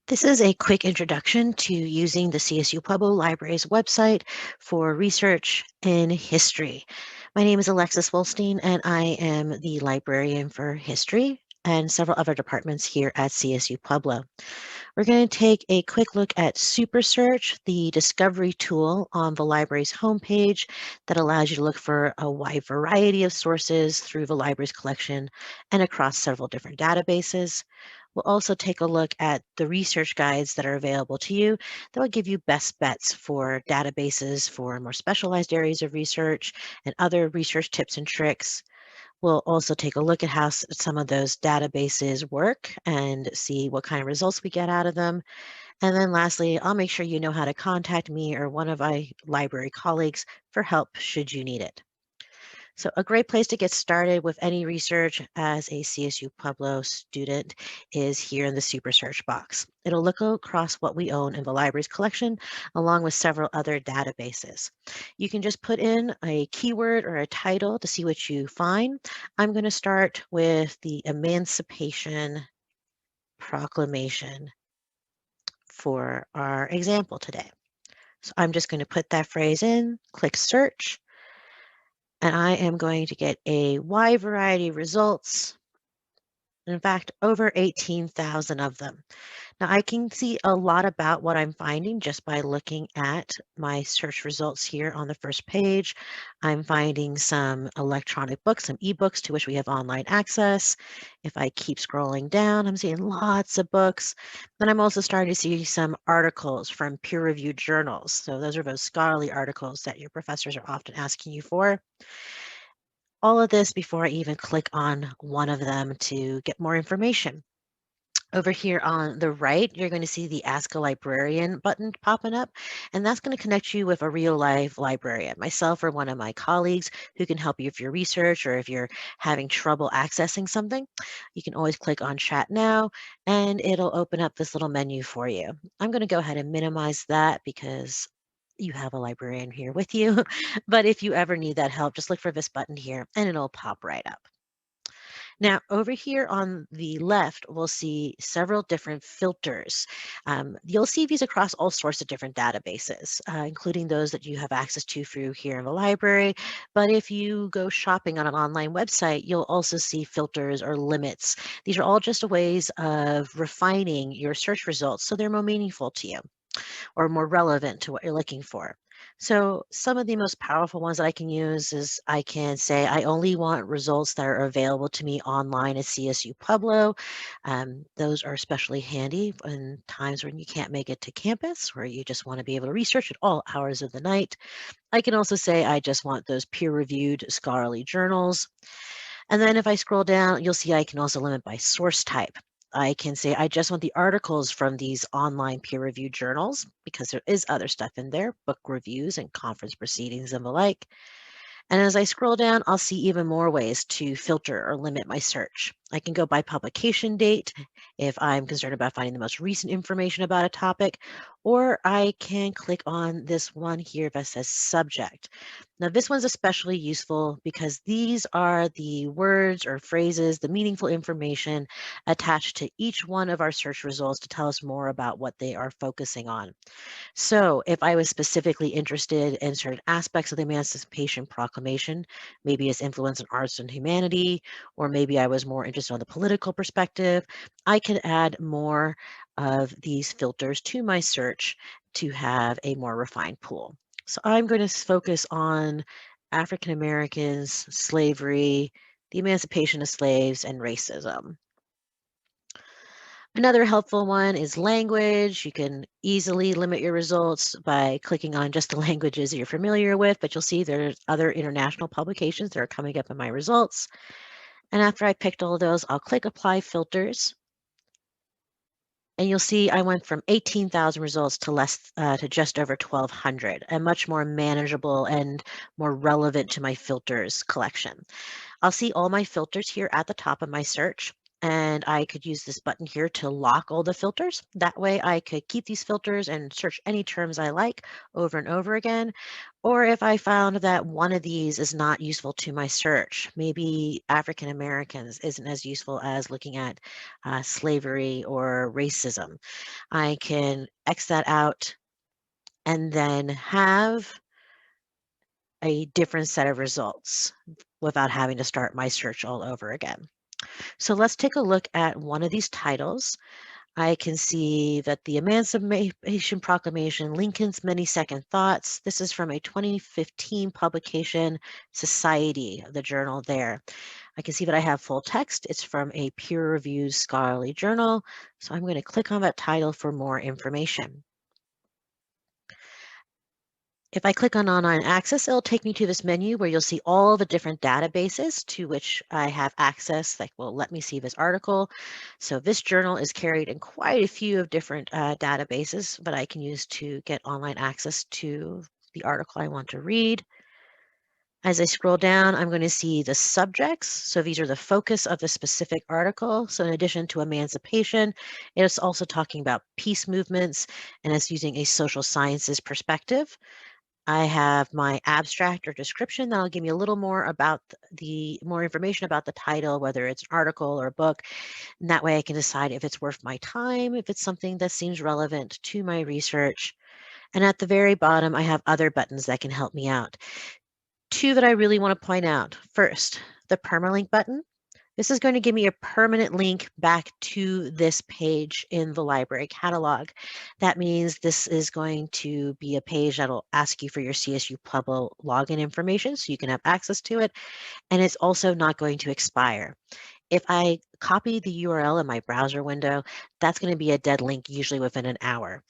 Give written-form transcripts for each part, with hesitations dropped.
This is a quick introduction to using the CSU Pueblo Library's website for research in history. My name is Alexis Wolstein, and I am the librarian for history and several other departments here at CSU Pueblo. We're going to take a quick look at Super Search, the discovery tool on the library's homepage that allows you to look for a wide variety of sources through the library's collection and across several different databases. We'll also take a look at the research guides that are available to you that will give you best bets for databases for more specialized areas of research and other research tips and tricks. We'll also take a look at how some of those databases work and see what kind of results we get out of them. And then lastly, I'll make sure you know how to contact me or one of my library colleagues for help should you need it. So a great place to get started with any research as a CSU Pueblo student is here in the Super Search box. It'll look across what we own in the library's collection, along with several other databases. You can just put in a keyword or a title to see what you find. I'm going to start with the Emancipation Proclamation for our example today. So I'm just going to put that phrase in, click search, and I am going to get a wide variety of results. In fact, over 18,000 of them. Now I can see a lot about what I'm finding just by looking at my search results here on the first page. I'm finding some electronic books, some ebooks to which we have online access. If I keep scrolling down, I'm seeing lots of books. Then I'm also starting to see some articles from peer-reviewed journals. So those are those scholarly articles that your professors are often asking you for. All of this before I even click on one of them to get more information. Over here on the right, you're going to see the Ask a Librarian button popping up, and that's going to connect you with a real life librarian, myself or one of my colleagues who can help you with your research or if you're having trouble accessing something. You can always click on Chat Now, and it'll open up this little menu for you. I'm going to go ahead and minimize that because you have a librarian here with you. But if you ever need that help, just look for this button here and it'll pop right up. Now, over here on the left, we'll see several different filters. You'll see these across all sorts of different databases, including those that you have access to through here in the library. But if you go shopping on an online website, you'll also see filters or limits. These are all just ways of refining your search results so they're more meaningful to you or more relevant to what you're looking for. So some of the most powerful ones that I can use is I can say I only want results that are available to me online at CSU Pueblo. Those are especially handy in times when you can't make it to campus or you just want to be able to research at all hours of the night. I can also say I just want those peer-reviewed scholarly journals. And then if I scroll down, you'll see I can also limit by source type. I can say I just want the articles from these online peer-reviewed journals because there is other stuff in there, book reviews and conference proceedings and the like. And as I scroll down, I'll see even more ways to filter or limit my search. I can go by publication date if I'm concerned about finding the most recent information about a topic, or I can click on this one here that says subject. Now, this one's especially useful because these are the words or phrases, the meaningful information attached to each one of our search results to tell us more about what they are focusing on. So if I was specifically interested in certain aspects of the Emancipation Proclamation, maybe its influence on arts and humanity, or maybe I was more interested on the political perspective, I could add more of these filters to my search to have a more refined pool. So I'm going to focus on African Americans, slavery, the emancipation of slaves, and racism. Another helpful one is language. You can easily limit your results by clicking on just the languages that you're familiar with, but you'll see there's other international publications that are coming up in my results. And after I picked all of those, I'll click Apply Filters. And you'll see I went from 18,000 results to just over 1,200, and much more manageable and more relevant to my filters collection. I'll see all my filters here at the top of my search. and I could use this button here to lock all the filters. That way I could keep these filters and search any terms I like over and over again. Or if I found that one of these is not useful to my search, maybe African Americans isn't as useful as looking at slavery or racism, I can X that out and then have a different set of results without having to start my search all over again. So let's take a look at one of these titles. I can see that the Emancipation Proclamation, Lincoln's Many Second Thoughts. This is from a 2015 publication, Society, the journal there. I can see that I have full text. It's from a peer-reviewed scholarly journal. So I'm going to click on that title for more information. If I click on Online Access, it'll take me to this menu where you'll see all the different databases to which I have access, like, well, let me see this article. So this journal is carried in quite a few of different databases, but I can use to get online access to the article I want to read. As I scroll down, I'm going to see the subjects. So these are the focus of the specific article. So in addition to emancipation, it's also talking about peace movements, and it's using a social sciences perspective. I have my abstract or description that'll give me a little more about more information about the title, whether it's an article or a book. And that way I can decide if it's worth my time, if it's something that seems relevant to my research. And at the very bottom, I have other buttons that can help me out. Two that I really want to point out. First, the permalink button. This is going to give me a permanent link back to this page in the library catalog. That means this is going to be a page that'll ask you for your CSU Pueblo login information so you can have access to it. And it's also not going to expire. If I copy the URL in my browser window, that's going to be a dead link usually within an hour.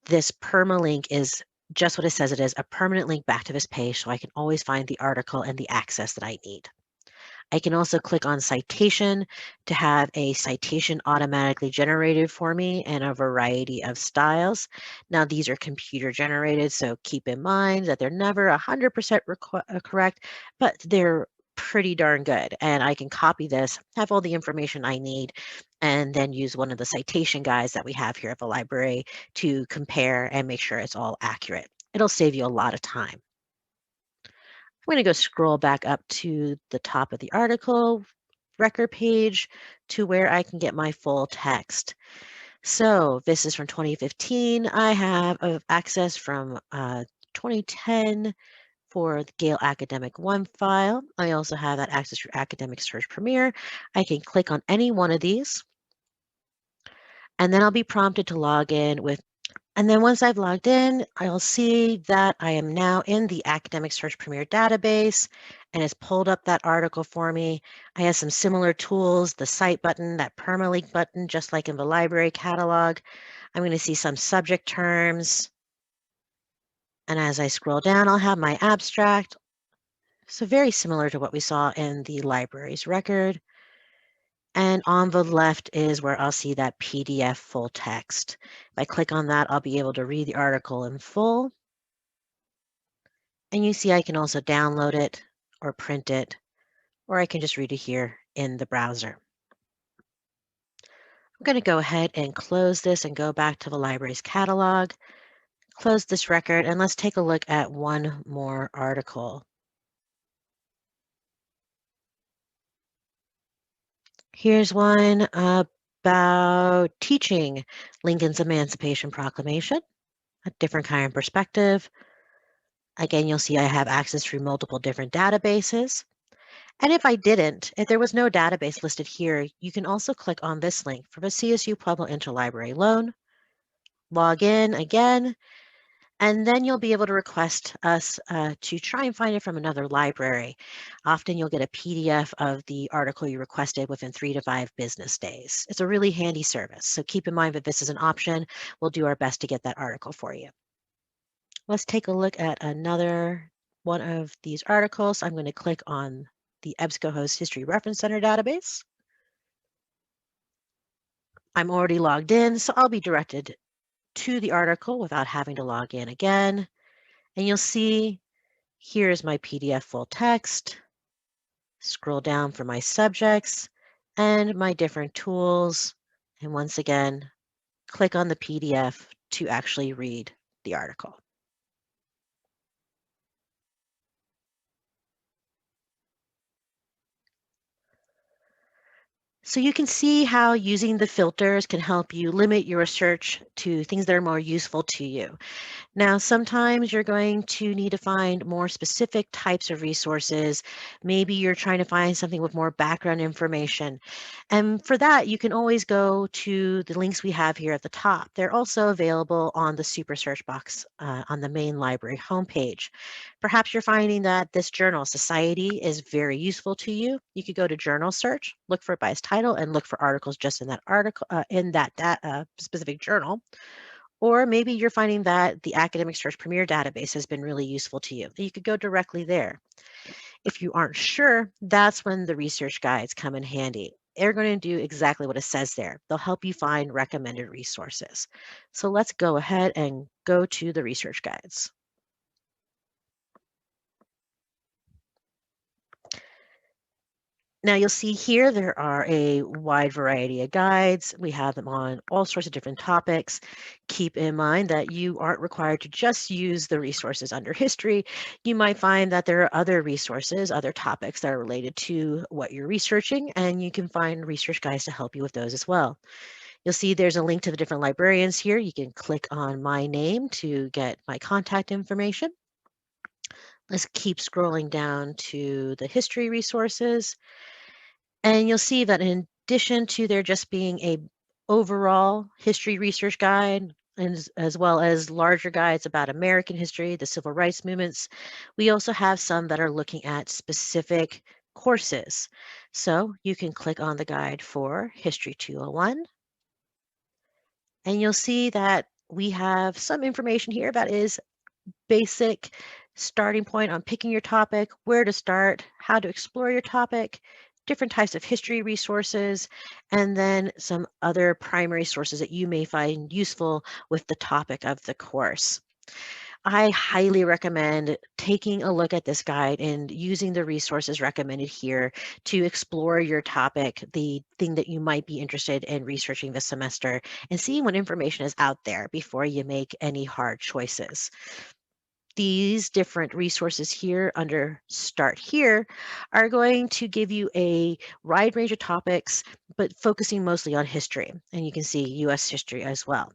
This permalink is just what it says it is, a permanent link back to this page so I can always find the article and the access that I need. I can also click on citation to have a citation automatically generated for me in a variety of styles. Now these are computer generated, so keep in mind that they're never 100% correct, but they're pretty darn good. And I can copy this, have all the information I need, and then use one of the citation guides that we have here at the library to compare and make sure it's all accurate. It'll save you a lot of time. I'm going to go scroll back up to the top of the article record page to where I can get my full text. So this is from 2015. I have access from 2010 for the Gale Academic 1 file. I also have that access through Academic Search Premier. I can click on any one of these, and then I'll be prompted to log in with. And then once I've logged in, I'll see that I am now in the Academic Search Premier database, and it's pulled up that article for me. I have some similar tools, the Cite button, that permalink button, just like in the library catalog. I'm going to see some subject terms. And as I scroll down, I'll have my abstract. So very similar to what we saw in the library's record. And on the left is where I'll see that PDF full text. If I click on that, I'll be able to read the article in full. And you see I can also download it or print it, or I can just read it here in the browser. I'm going to go ahead and close this and go back to the library's catalog, close this record, and let's take a look at one more article. Here's one about teaching Lincoln's Emancipation Proclamation, a different kind of perspective. Again, you'll see I have access through multiple different databases. And if there was no database listed here, you can also click on this link for the CSU Pueblo Interlibrary Loan, log in again, and then you'll be able to request us to try and find it from another library. Often you'll get a PDF of the article you requested within 3 to 5 business days. It's a really handy service, so keep in mind that this is an option. We'll do our best to get that article for you. Let's take a look at another one of these articles. I'm going to click on the EBSCOhost History Reference Center database. I'm already logged in, so I'll be directed to the article without having to log in again. And you'll see here's my PDF full text. Scroll down for my subjects, and my different tools. And once again, click on the PDF to actually read the article. So you can see how using the filters can help you limit your search to things that are more useful to you. Now, sometimes you're going to need to find more specific types of resources. Maybe you're trying to find something with more background information. And for that, you can always go to the links we have here at the top. They're also available on the super search box on the main library homepage. Perhaps you're finding that this journal, Society, is very useful to you. You could go to journal search, look for it by its title, and look for articles just in that article, specific journal. Or maybe you're finding that the Academic Search Premier database has been really useful to you. You could go directly there. If you aren't sure, that's when the research guides come in handy. They're going to do exactly what it says there. They'll help you find recommended resources. So let's go ahead and go to the research guides. Now you'll see here there are a wide variety of guides. We have them on all sorts of different topics. Keep in mind that you aren't required to just use the resources under history. You might find that there are other resources, other topics that are related to what you're researching, and you can find research guides to help you with those as well. You'll see there's a link to the different librarians here. You can click on my name to get my contact information. Let's keep scrolling down to the history resources. And you'll see that in addition to there just being a overall history research guide, and as well as larger guides about American history, the civil rights movements, we also have some that are looking at specific courses. So you can click on the guide for History 201, and you'll see that we have some information here that is basic starting point on picking your topic, where to start, how to explore your topic, different types of history resources, and then some other primary sources that you may find useful with the topic of the course. I highly recommend taking a look at this guide and using the resources recommended here to explore your topic, the thing that you might be interested in researching this semester, and seeing what information is out there before you make any hard choices. These different resources here under Start Here are going to give you a wide range of topics, but focusing mostly on history. And you can see US history as well.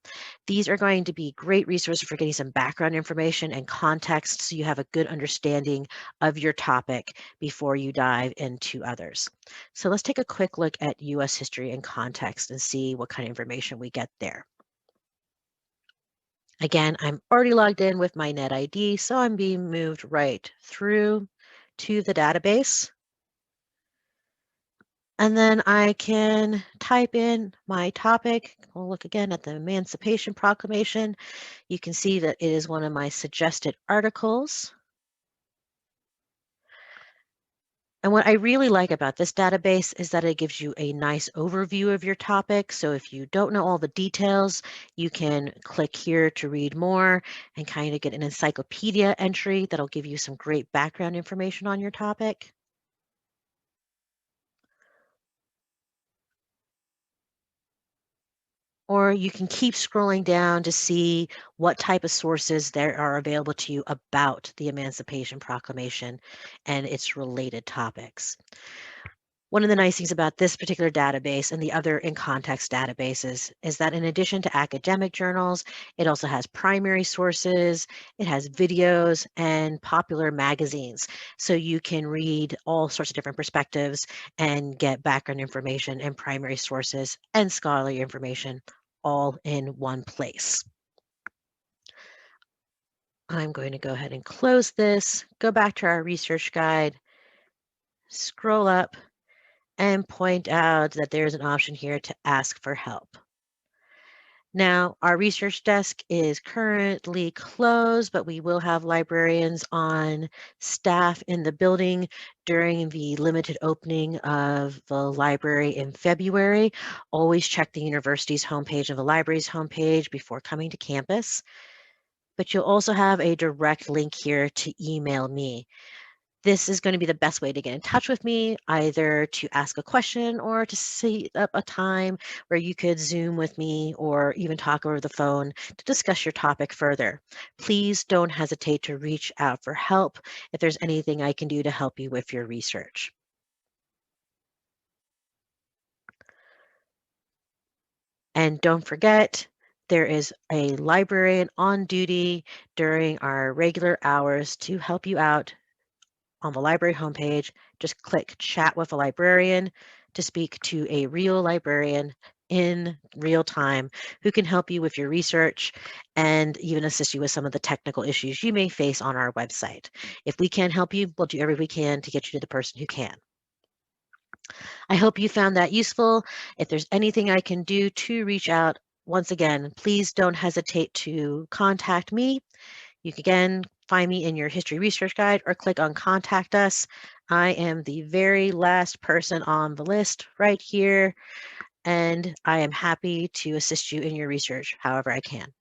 These are going to be great resources for getting some background information and context so you have a good understanding of your topic before you dive into others. So let's take a quick look at US history and context and see what kind of information we get there. Again, I'm already logged in with my NetID, so I'm being moved right through to the database. And then I can type in my topic. We'll look again at the Emancipation Proclamation. You can see that it is one of my suggested articles. And what I really like about this database is that it gives you a nice overview of your topic. So if you don't know all the details, you can click here to read more and kind of get an encyclopedia entry that'll give you some great background information on your topic. Or you can keep scrolling down to see what type of sources there are available to you about the Emancipation Proclamation and its related topics. One of the nice things about this particular database and the other in context databases is that in addition to academic journals, it also has primary sources, it has videos and popular magazines. So you can read all sorts of different perspectives and get background information and primary sources and scholarly information all in one place. I'm going to go ahead and close this, go back to our research guide, scroll up, and point out that there's an option here to ask for help. Now, our research desk is currently closed, but we will have librarians on staff in the building during the limited opening of the library in February. Always check the university's homepage and the library's homepage before coming to campus. But you'll also have a direct link here to email me. This is going to be the best way to get in touch with me, either to ask a question or to set up a time where you could Zoom with me or even talk over the phone to discuss your topic further. Please don't hesitate to reach out for help if there's anything I can do to help you with your research. And don't forget, there is a librarian on duty during our regular hours to help you out. On the library homepage, just click Chat with a Librarian to speak to a real librarian in real time who can help you with your research and even assist you with some of the technical issues you may face on our website. If we can't help you, we'll do everything we can to get you to the person who can. I hope you found that useful. If there's anything I can do to reach out, once again, please don't hesitate to contact me. You can again find me in your history research guide or click on Contact Us. I am the very last person on the list right here, and I am happy to assist you in your research however I can.